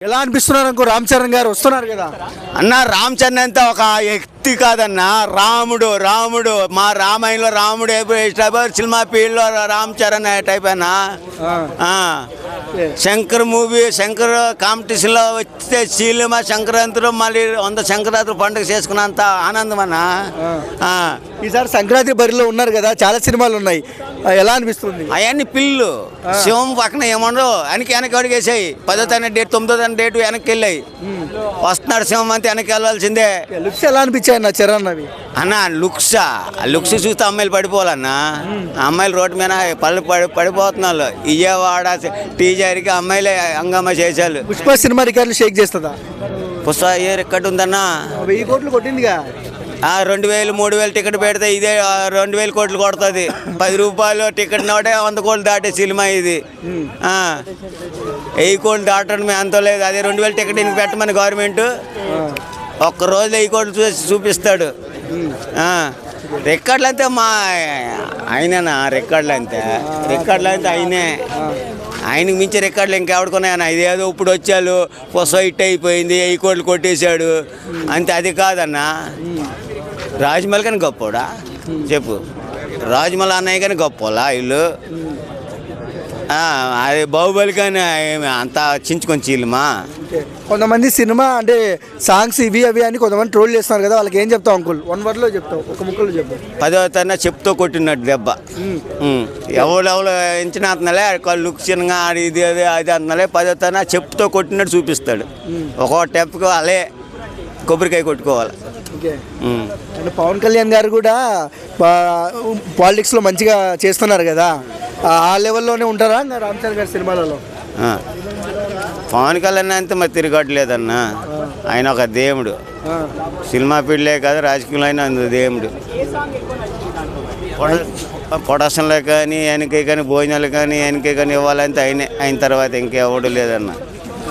ఎలా అనిపిస్తున్నారు అనుకో రామ్ చరణ్ గారు వస్తున్నారు కదా అన్న. రామ్ చరణ్ అంతా ఒక వ్యక్తి కాదన్న, రాముడు. రాముడు మా రామాయణంలో రాముడు సినిమా ఫీల్డ్లో రామ్ చరణ్ టైప్ అన్నా. శంకర్ మూవీ, శంకర్ కాంపిటీషన్లో వచ్చే సినిమా సంక్రాంతిలో మళ్ళీ 100 సంక్రాంతి పండుగ చేసుకున్నంత ఆనందం అన్న. ఈసారి సంక్రాంతి బరిలో ఉన్నారు కదా, చాలా సినిమాలు ఉన్నాయి, ఎలా అనిపిస్తుంది? అవన్నీ పిల్లు శివం పక్కన ఏమన్నా వెనక్కి అడిగేసాయి. 10వ తారీఖు డేట్, 9వ తారీఖు డేట్ వెనక్కి వెళ్ళాయి. వస్తున్నాడు శివం అంతా వెనక్కి వెళ్ళాల్సిందే. లుక్స్ ఎలా అనిపించాయి అన్న చరణ్ అవి? అన్న లుక్స్ చూస్తే అమ్మాయిలు పడిపోవాలన్నా. అమ్మాయిలు రోడ్డు మీద పడిపోతున్నారు. విజయవాడ టీజర్కి అమ్మాయిలే హంగామా చేశారు. పుష్ప సినిమా రికార్డులు షేక్ చేస్తుందా? పుష్ప ఏ రికార్డు ఉందన్నా? 1000 కోట్లు కొట్టిందిగా. 2000 3000 టికెట్ పెడితే ఇదే 2000 కోట్లు కొడుతుంది. 10 రూపాయలు టికెట్ నోటే 100 కోట్లు దాటే సినిమా ఇది. 1000 కోట్లు దాటడం అంత లేదు. అదే 2000 టికెట్ ఇంక పెట్టమని గవర్నమెంట్ ఒక్కరోజు 1000 కోట్లు చూపిస్తాడు. రికార్డులు అంతే మా ఆయననా, రికార్డులు అంతే ఆయనే. ఆయనకు మించి రికార్డులు ఇంకెవడుకున్నాయన్న. ఇదేదో ఇప్పుడు వచ్చాడు పుష్ప హిట్ అయిపోయింది, 1000 కోట్లు కొట్టేశాడు అంతే. అది కాదన్నా. రాజమౌళి కానీ గొప్పోడా చెప్పు? రాజమౌళి అన్నయ్య కానీ గొప్పోలా వీళ్ళు? అది బాహుబలి కానీ అంతా చించుకొని చీలిమా. కొంతమంది సినిమా అంటే సాంగ్స్ ఇవి అవి అని కొంతమంది ట్రోల్ చేస్తున్నారు కదా, వాళ్ళకి ఏం చెప్తావు అంకుల్? 1 wordలో చెప్తావు, ఒక ముక్కలో చెప్తావు. 10వ తారీఖు చెప్తూ కొట్టినట్టు దెబ్బ. ఎవరు ఎంచిన అంతలే లుక్ చిన్నగా ఇది అది అంతలే. 10వ తారీఖు చెప్తూ కొట్టినట్టు చూపిస్తాడు. ఒక్కో టెప్కి అలే కొబ్బరికాయ కొట్టుకోవాలి. అంటే పవన్ కళ్యాణ్ గారు కూడా పాలిటిక్స్లో మంచిగా చేస్తున్నారు కదా, ఆ లెవెల్లోనే ఉంటారా రామ్ చరణ్ గారి సినిమాలలో? పవన్ కళ్యాణ్ అంతే మరి తిరగట్లేదన్న. ఆయన ఒక దేవుడు. సినిమా ఫీల్డ్లే కాదు, రాజకీయంలో అయినా దేవుడు. ప్రొడక్షన్లో కానీ ఆయనకే కానీ భోజనాలు కానీ ఆయనకే కానీ ఇవ్వాలంటే ఆయన తర్వాత ఇంకెవడు లేదన్న.